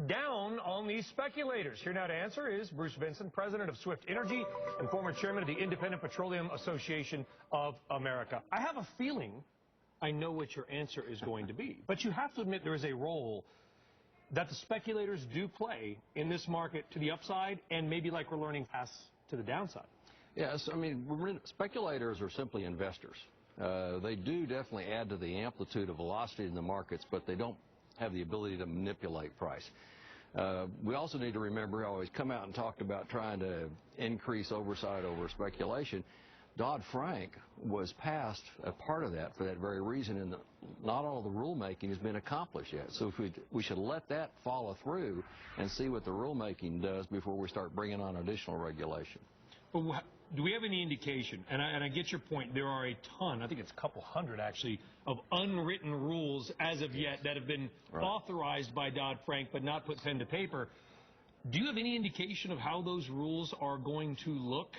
down on these speculators? Here now to answer is Bruce Vincent, president of Swift Energy and former chairman of the Independent Petroleum Association of America. I have a feeling I know what your answer is going to be, but you have to admit there is a role that the speculators do play in this market to the upside and maybe, like we're learning, pass to the downside. Yes, I mean, speculators are simply investors. They do definitely add to the amplitude of velocity in the markets, but they don't have the ability to manipulate price. We also need to remember, I always come out and talked about trying to increase oversight over speculation. Dodd-Frank was passed, a part of that, for that very reason, and not all the rulemaking has been accomplished yet. So if we should let that follow through and see what the rulemaking does before we start bringing on additional regulation. But do we have any indication, and I get your point, there are a ton, I think it's a couple hundred actually, of unwritten rules as of yet that have been authorized by Dodd-Frank but not put pen to paper. Do you have any indication of how those rules are going to look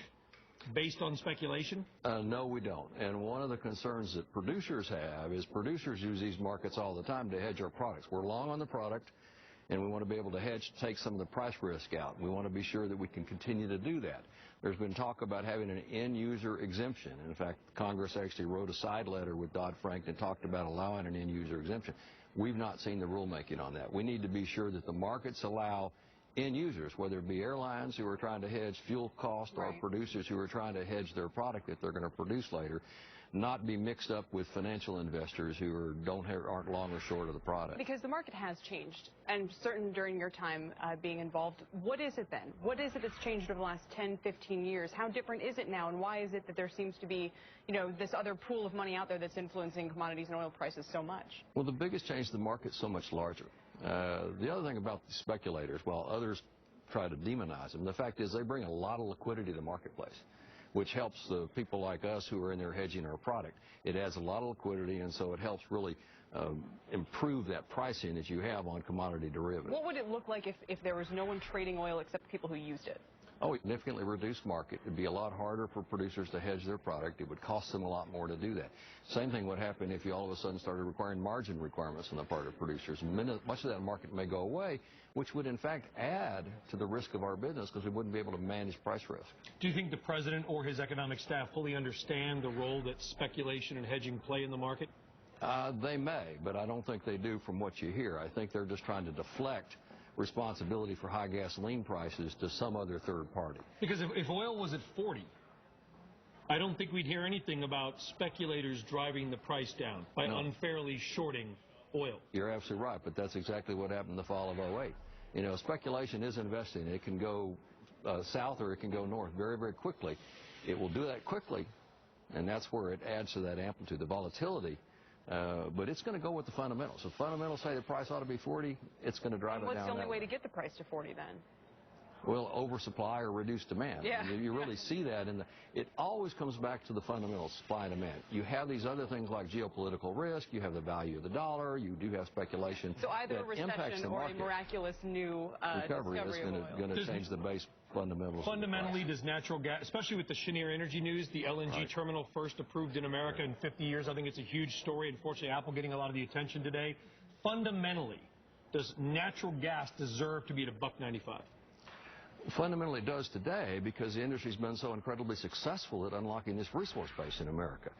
based on speculation? No, we don't. And one of the concerns that producers have is producers use these markets all the time to hedge our products. We're long on the product, and we want to be able to hedge, take some of the price risk out. We want to be sure that we can continue to do that. There's been talk about having an end-user exemption. In fact, Congress actually wrote a side letter with Dodd-Frank and talked about allowing an end-user exemption. We've not seen the rulemaking on that. We need to be sure that the markets allow end users, whether it be airlines who are trying to hedge fuel cost or producers who are trying to hedge their product that they're going to produce later, not be mixed up with financial investors who aren't long or short of the product. Because the market has changed, and certain during your time being involved. What is it then? What is it that's changed over the last 10, 15 years? How different is it now, and why is it that there seems to be, this other pool of money out there that's influencing commodities and oil prices so much? Well, the biggest change, the market's so much larger. The other thing about the speculators, while others try to demonize them, the fact is they bring a lot of liquidity to the marketplace, which helps the people like us who are in there hedging our product. It adds a lot of liquidity, and so it helps really improve that pricing that you have on commodity derivatives. What would it look like if there was no one trading oil except people who used it? Oh, it significantly reduced market. It would be a lot harder for producers to hedge their product. It would cost them a lot more to do that. Same thing would happen if you all of a sudden started requiring margin requirements on the part of producers. Much of that market may go away, which would in fact add to the risk of our business because we wouldn't be able to manage price risk. Do you think the president or his economic staff fully understand the role that speculation and hedging play in the market? They may, but I don't think they do from what you hear. I think they're just trying to deflect responsibility for high gasoline prices to some other third party. Because if oil was at 40, I don't think we'd hear anything about speculators driving the price down by unfairly shorting oil. You're absolutely right, but that's exactly what happened in the fall of '08. Speculation is investing. It can go south or it can go north very, very quickly. It will do that quickly, and that's where it adds to that amplitude, the volatility. But it's going to go with the fundamentals. If fundamentals say the price ought to be 40, it's going to drive it down. What's the only way to get the price to 40 then? Well, oversupply or reduced demand. Yeah. You really see that it always comes back to the fundamentals, supply and demand. You have these other things like geopolitical risk, you have the value of the dollar, you do have speculation. So either a recession or a miraculous new recovery is going to change the base fundamentals. Fundamentally, does natural gas, especially with the Cheniere Energy news, the LNG terminal first approved in America in 50 years, I think it's a huge story. Unfortunately, Apple getting a lot of the attention today. Fundamentally, does natural gas deserve to be at $1.95? Fundamentally it does today because the industry's been so incredibly successful at unlocking this resource base in America.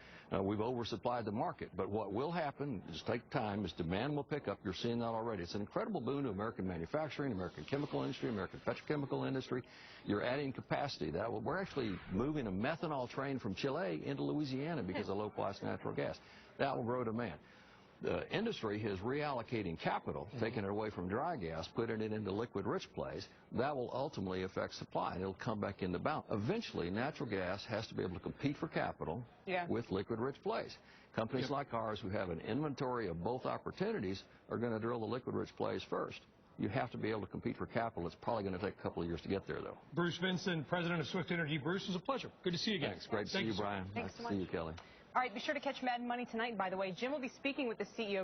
We've oversupplied the market, but what will happen, just take time, is demand will pick up. You're seeing that already. It's an incredible boon to American manufacturing, American chemical industry, American petrochemical industry. You're adding capacity. We're actually moving a methanol train from Chile into Louisiana because of low-priced natural gas. That will grow demand. The industry is reallocating capital, taking it away from dry gas, putting it into liquid-rich plays. That will ultimately affect supply, and it'll come back into balance. Eventually, natural gas has to be able to compete for capital with liquid-rich plays. Companies like ours who have an inventory of both opportunities are going to drill the liquid-rich plays first. You have to be able to compete for capital. It's probably going to take a couple of years to get there, though. Bruce Vincent, president of Swift Energy. Bruce, it was a pleasure. Good to see you again. Thanks. Great to see you, Brian. Thanks nice so to see you, Kelly. All right, be sure to catch Mad Money tonight, by the way. Jim will be speaking with the CEO